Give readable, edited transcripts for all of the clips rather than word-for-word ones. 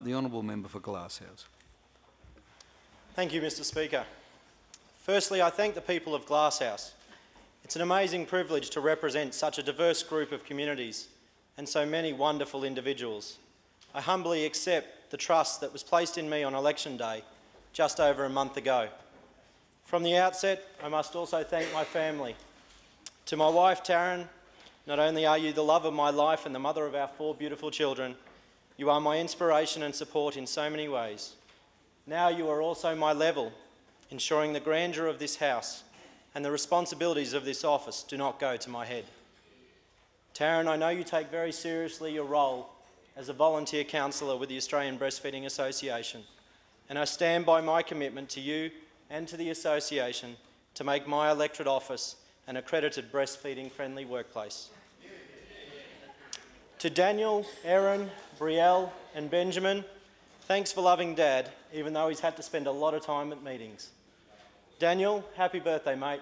the Honourable Member for Glasshouse. Thank you, Mr Speaker. Firstly, I thank the people of Glasshouse. It's an amazing privilege to represent such a diverse group of communities and so many wonderful individuals. I humbly accept the trust that was placed in me on election day just over a month ago. From the outset, I must also thank my family. To my wife, Taryn, not only are you the love of my life and the mother of our 4 beautiful children, you are my inspiration and support in so many ways. Now you are also my level, ensuring the grandeur of this House and the responsibilities of this office do not go to my head. Taryn, I know you take very seriously your role as a volunteer counsellor with the Australian Breastfeeding Association, and I stand by my commitment to you and to the association to make my electorate office an accredited breastfeeding-friendly workplace. To Daniel, Erin, Brielle and Benjamin, thanks for loving Dad, even though he's had to spend a lot of time at meetings. Daniel, happy birthday, mate.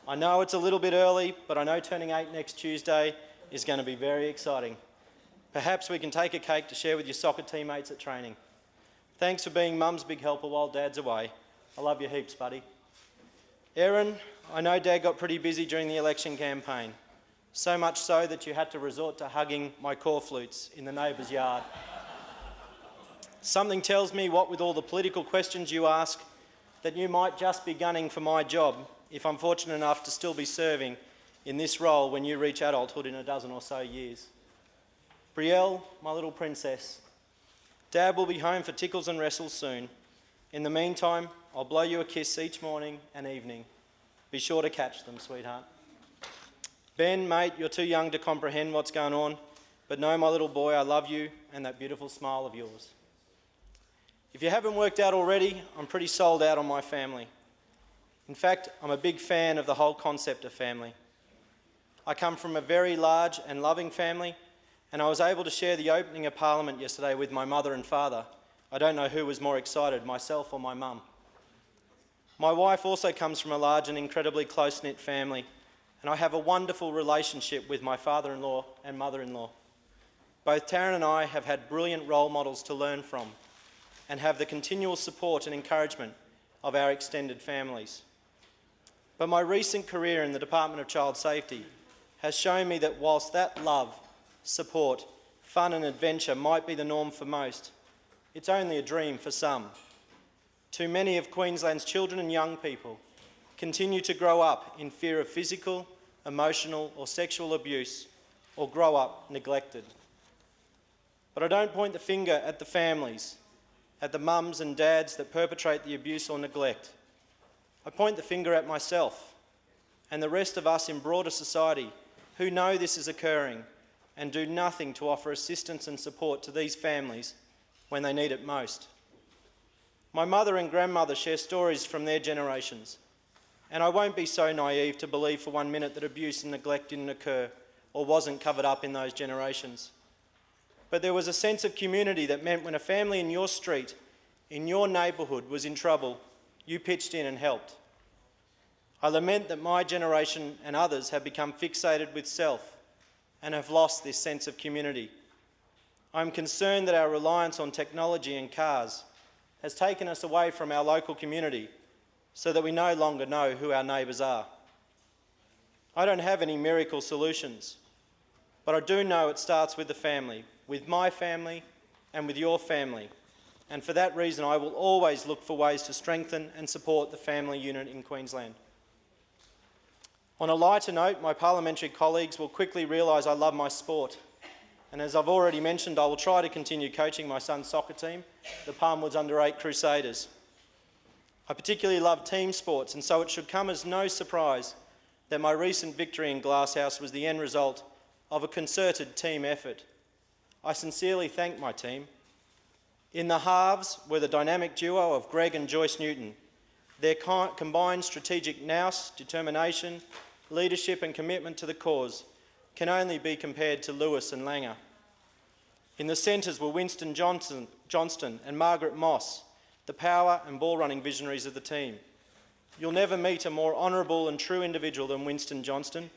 I know it's a little bit early, but I know turning 8 next Tuesday is going to be very exciting. Perhaps we can take a cake to share with your soccer teammates at training. Thanks for being Mum's big helper while Dad's away. I love you heaps, buddy. Erin, I know Dad got pretty busy during the election campaign, so much so that you had to resort to hugging my corflutes in the neighbour's yard. Something tells me, what with all the political questions you ask, that you might just be gunning for my job if I'm fortunate enough to still be serving in this role when you reach adulthood in a dozen or so years. Brielle, my little princess, Dad will be home for tickles and wrestles soon. In the meantime, I'll blow you a kiss each morning and evening. Be sure to catch them, sweetheart. Ben, mate, you're too young to comprehend what's going on, but know, my little boy, I love you and that beautiful smile of yours. If you haven't worked out already, I'm pretty sold out on my family. In fact, I'm a big fan of the whole concept of family. I come from a very large and loving family, and I was able to share the opening of Parliament yesterday with my mother and father. I don't know who was more excited, myself or my mum. My wife also comes from a large and incredibly close-knit family, and I have a wonderful relationship with my father-in-law and mother-in-law. Both Taryn and I have had brilliant role models to learn from and have the continual support and encouragement of our extended families. But my recent career in the Department of Child Safety has shown me that whilst that love, support, fun and adventure might be the norm for most, it's only a dream for some. Too many of Queensland's children and young people continue to grow up in fear of physical, emotional or sexual abuse, or grow up neglected. But I don't point the finger at the families, at the mums and dads that perpetrate the abuse or neglect. I point the finger at myself and the rest of us in broader society who know this is occurring and do nothing to offer assistance and support to these families when they need it most. My mother and grandmother share stories from their generations, and I won't be so naive to believe for 1 minute that abuse and neglect didn't occur or wasn't covered up in those generations. But there was a sense of community that meant when a family in your street, in your neighbourhood was in trouble, you pitched in and helped. I lament that my generation and others have become fixated with self and have lost this sense of community. I'm concerned that our reliance on technology and cars has taken us away from our local community so that we no longer know who our neighbours are. I don't have any miracle solutions, but I do know it starts with the family, with my family and with your family. And for that reason, I will always look for ways to strengthen and support the family unit in Queensland. On a lighter note, my parliamentary colleagues will quickly realise I love my sport. And as I've already mentioned, I will try to continue coaching my son's soccer team, the Palmwoods Under-8 Crusaders. I particularly love team sports, and so it should come as no surprise that my recent victory in Glasshouse was the end result of a concerted team effort. I sincerely thank my team. In the halves were the dynamic duo of Greg and Joyce Newton. Their combined strategic nous, determination, leadership and commitment to the cause can only be compared to Lewis and Langer. In the centres were Winston Johnston and Margaret Moss, the power and ball-running visionaries of the team. You'll never meet a more honourable and true individual than Winston Johnston.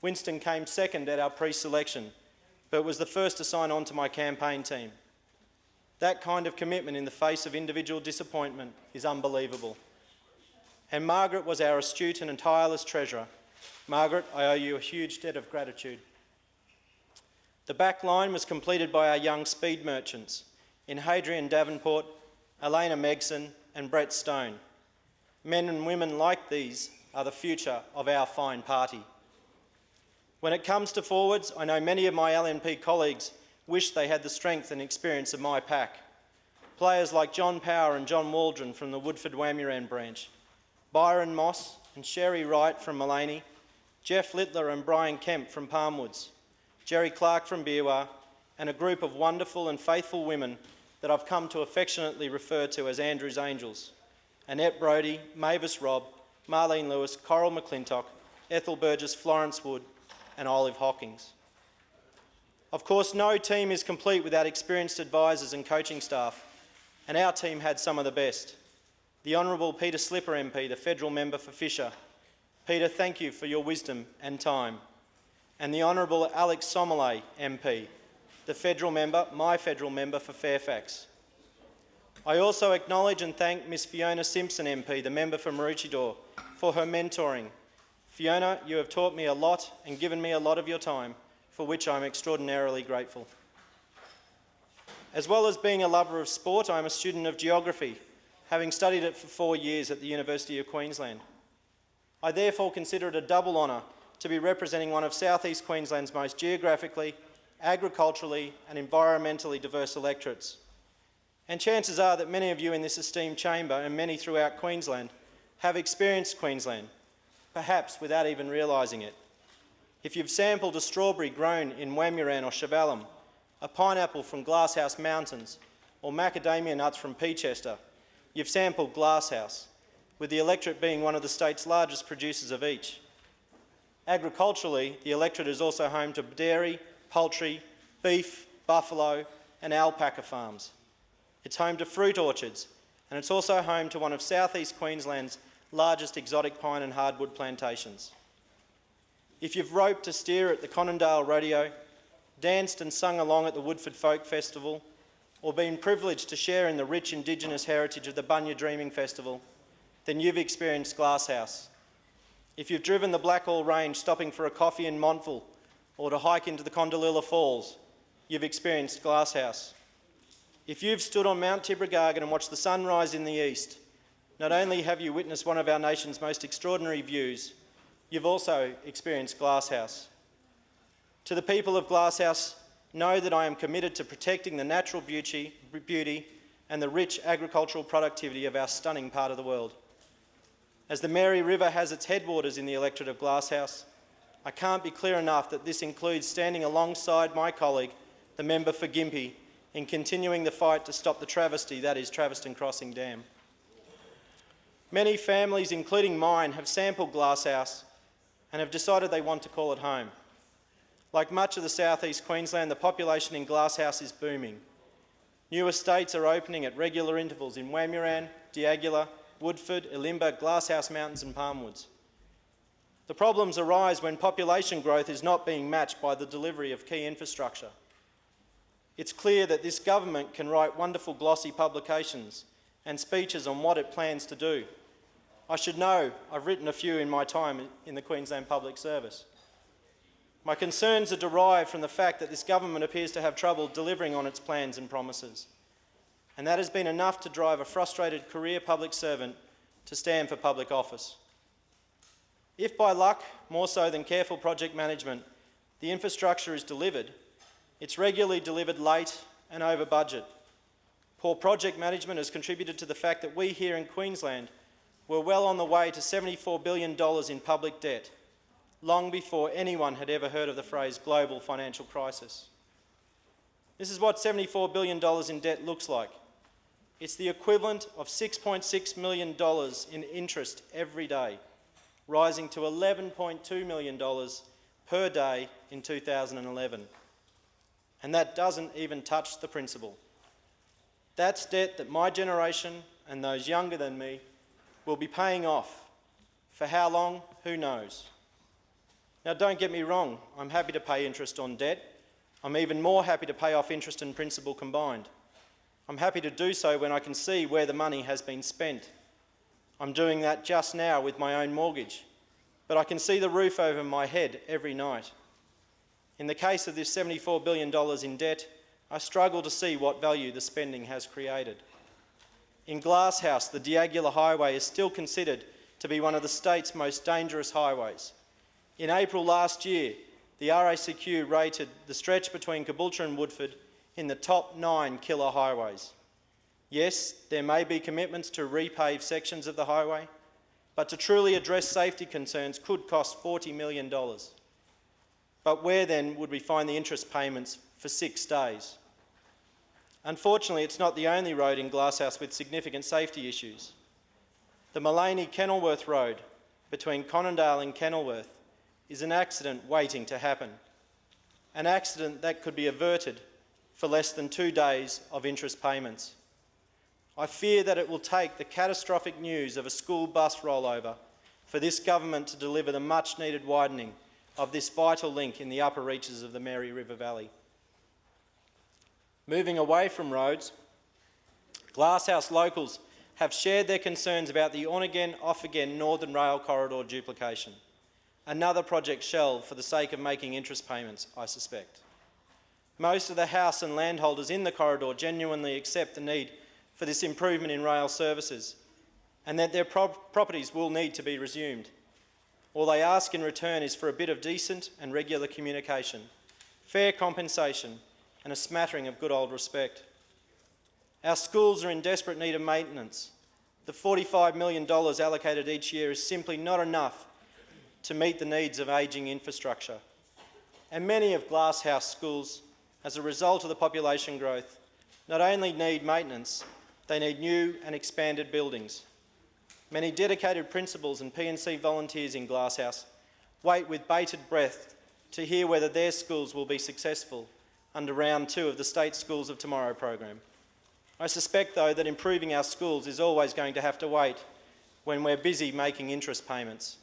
Winston came second at our pre-selection, but was the first to sign on to my campaign team. That kind of commitment in the face of individual disappointment is unbelievable. And Margaret was our astute and tireless treasurer. Margaret, I owe you a huge debt of gratitude. The back line was completed by our young speed merchants in Hadrian Davenport, Elena Megson and Brett Stone. Men and women like these are the future of our fine party. When it comes to forwards, I know many of my LNP colleagues wish they had the strength and experience of my pack. Players like John Power and John Waldron from the Woodford-Wamuran branch, Byron Moss and Sherry Wright from Mullaney, Jeff Littler and Brian Kemp from Palmwoods, Jerry Clark from Beerwah, and a group of wonderful and faithful women that I've come to affectionately refer to as Andrew's Angels: Annette Brodie, Mavis Robb, Marlene Lewis, Coral McClintock, Ethel Burgess, Florence Wood, and Olive Hawkins. Of course, no team is complete without experienced advisors and coaching staff, and our team had some of the best. The Honourable Peter Slipper MP, the federal member for Fisher. Peter, thank you for your wisdom and time. And the Honourable Alex Somerley MP, the federal member, my federal member for Fairfax. I also acknowledge and thank Miss Fiona Simpson MP, the member for Maroochydore, for her mentoring. Fiona, you have taught me a lot and given me a lot of your time, for which I am extraordinarily grateful. As well as being a lover of sport, I am a student of geography, having studied it for 4 years at the University of Queensland. I therefore consider it a double honour to be representing one of South East Queensland's most geographically, agriculturally and environmentally diverse electorates. And chances are that many of you in this esteemed chamber and many throughout Queensland have experienced Queensland, perhaps without even realising it. If you've sampled a strawberry grown in Wamuran or Chevelham, a pineapple from Glasshouse Mountains, or macadamia nuts from Peachester, you've sampled Glasshouse, with the electorate being one of the state's largest producers of each. Agriculturally, the electorate is also home to dairy, poultry, beef, buffalo and alpaca farms. It's home to fruit orchards, and it's also home to one of South East Queensland's largest exotic pine and hardwood plantations. If you've roped a steer at the Conondale Rodeo, danced and sung along at the Woodford Folk Festival, or been privileged to share in the rich Indigenous heritage of the Bunya Dreaming Festival, then you've experienced Glasshouse. If you've driven the Blackall Range stopping for a coffee in Montville or to hike into the Condalilla Falls, you've experienced Glasshouse. If you've stood on Mount Tibrogargan and watched the sun rise in the east, not only have you witnessed one of our nation's most extraordinary views, you've also experienced Glasshouse. To the people of Glasshouse, know that I am committed to protecting the natural beauty and the rich agricultural productivity of our stunning part of the world. As the Mary River has its headwaters in the electorate of Glasshouse, I can't be clear enough that this includes standing alongside my colleague, the member for Gympie, in continuing the fight to stop the travesty that is Traveston Crossing Dam. Many families, including mine, have sampled Glasshouse and have decided they want to call it home. Like much of the South East Queensland, the population in Glasshouse is booming. New estates are opening at regular intervals in Wamuran, Diagula, Woodford, Ilimba, Glasshouse Mountains and Palmwoods. The problems arise when population growth is not being matched by the delivery of key infrastructure. It's clear that this government can write wonderful glossy publications and speeches on what it plans to do. I should know, I've written a few in my time in the Queensland Public Service. My concerns are derived from the fact that this government appears to have trouble delivering on its plans and promises. And that has been enough to drive a frustrated career public servant to stand for public office. If by luck, more so than careful project management, the infrastructure is delivered, it's regularly delivered late and over budget. Poor project management has contributed to the fact that we here in Queensland were well on the way to $74 billion in public debt, long before anyone had ever heard of the phrase global financial crisis. This is what $74 billion in debt looks like. It's the equivalent of $6.6 million in interest every day, rising to $11.2 million per day in 2011. And that doesn't even touch the principal. That's debt that my generation and those younger than me will be paying off. For how long? Who knows? Now, don't get me wrong, I'm happy to pay interest on debt. I'm even more happy to pay off interest and principal combined. I'm happy to do so when I can see where the money has been spent. I'm doing that just now with my own mortgage, but I can see the roof over my head every night. In the case of this $74 billion in debt, I struggle to see what value the spending has created. In Glasshouse, the Diagula Highway is still considered to be one of the state's most dangerous highways. In April last year, the RACQ rated the stretch between Caboolture and Woodford in the top 9 killer highways. Yes, there may be commitments to repave sections of the highway, but to truly address safety concerns could cost $40 million. But where then would we find the interest payments for 6 days? Unfortunately, it's not the only road in Glasshouse with significant safety issues. The Mullaney-Kenilworth Road between Conondale and Kenilworth is an accident waiting to happen. An accident that could be averted for less than 2 days of interest payments. I fear that it will take the catastrophic news of a school bus rollover for this government to deliver the much-needed widening of this vital link in the upper reaches of the Mary River Valley. Moving away from roads, Glasshouse locals have shared their concerns about the on-again, off-again Northern Rail Corridor duplication. Another project shelved for the sake of making interest payments, I suspect. Most of the house and landholders in the corridor genuinely accept the need for this improvement in rail services and that their properties will need to be resumed. All they ask in return is for a bit of decent and regular communication, fair compensation and a smattering of good old respect. Our schools are in desperate need of maintenance. The $45 million allocated each year is simply not enough to meet the needs of ageing infrastructure. And many of Glasshouse schools, as a result of the population growth, not only need maintenance, they need new and expanded buildings. Many dedicated principals and P&C volunteers in Glasshouse wait with bated breath to hear whether their schools will be successful under round 2 of the State Schools of Tomorrow program. I suspect, though, that improving our schools is always going to have to wait when we're busy making interest payments.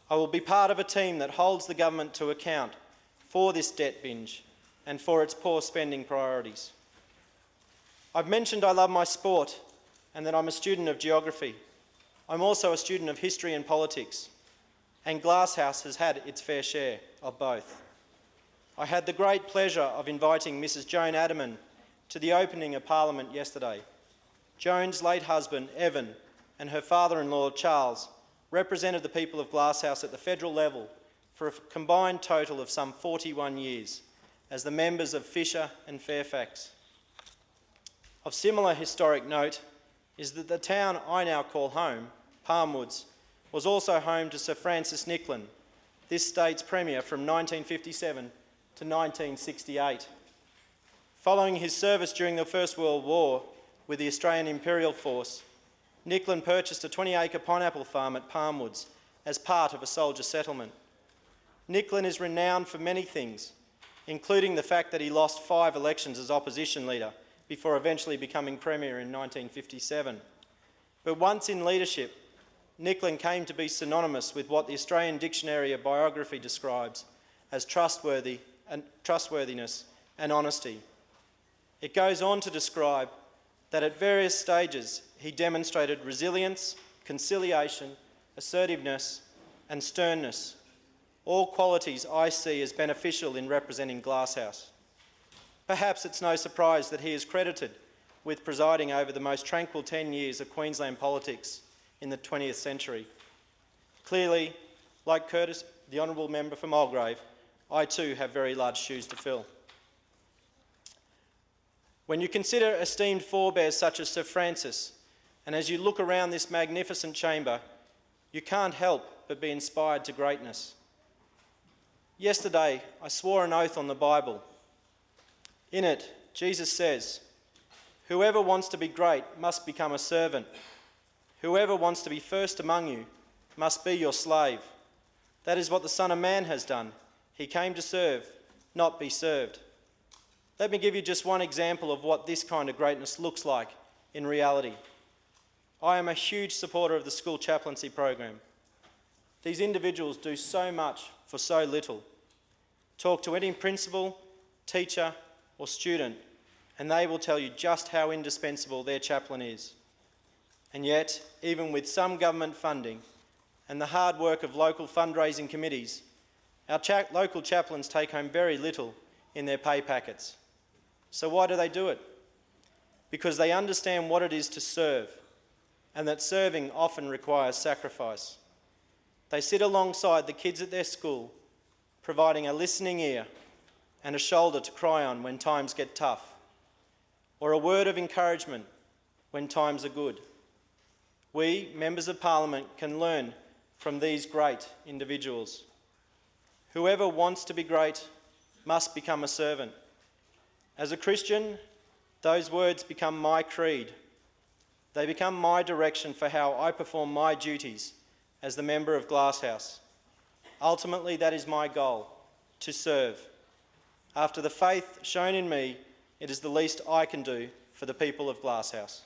I will be part of a team that holds the government to account for this debt binge and for its poor spending priorities. I've mentioned I love my sport and that I'm a student of geography. I'm also a student of history and politics, and Glasshouse has had its fair share of both. I had the great pleasure of inviting Mrs. Joan Adaman to the opening of Parliament yesterday. Joan's late husband, Evan, and her father-in-law, Charles, represented the people of Glasshouse at the federal level for a combined total of some 41 years as the members of Fisher and Fairfax. Of similar historic note is that the town I now call home, Palmwoods, was also home to Sir Francis Nicklin, this state's Premier from 1957 to 1968. Following his service during the First World War with the Australian Imperial Force, Nicklin purchased a 20-acre pineapple farm at Palmwoods as part of a soldier settlement. Nicklin is renowned for many things, including the fact that he lost 5 elections as opposition leader before eventually becoming Premier in 1957. But once in leadership, Nicklin came to be synonymous with what the Australian Dictionary of Biography describes as trustworthiness and honesty. It goes on to describe that at various stages he demonstrated resilience, conciliation, assertiveness and sternness, all qualities I see as beneficial in representing Glasshouse. Perhaps it's no surprise that he is credited with presiding over the most tranquil 10 years of Queensland politics in the 20th century. Clearly, like Curtis, the Honourable Member for Mulgrave, I too have very large shoes to fill. When you consider esteemed forebears such as Sir Francis, and as you look around this magnificent chamber, you can't help but be inspired to greatness. Yesterday, I swore an oath on the Bible. In it, Jesus says, "Whoever wants to be great must become a servant. Whoever wants to be first among you must be your slave. That is what the Son of Man has done. He came to serve, not be served." Let me give you just one example of what this kind of greatness looks like in reality. I am a huge supporter of the school chaplaincy program. These individuals do so much for so little. Talk to any principal, teacher or student and they will tell you just how indispensable their chaplain is. And yet, even with some government funding and the hard work of local fundraising committees, our local chaplains take home very little in their pay packets. So why do they do it? Because they understand what it is to serve, and that serving often requires sacrifice. They sit alongside the kids at their school, providing a listening ear and a shoulder to cry on when times get tough, or a word of encouragement when times are good. We, members of Parliament, can learn from these great individuals. Whoever wants to be great must become a servant. As a Christian, those words become my creed. They become my direction for how I perform my duties as the member of Glasshouse. Ultimately, that is my goal, to serve. After the faith shown in me, it is the least I can do for the people of Glasshouse.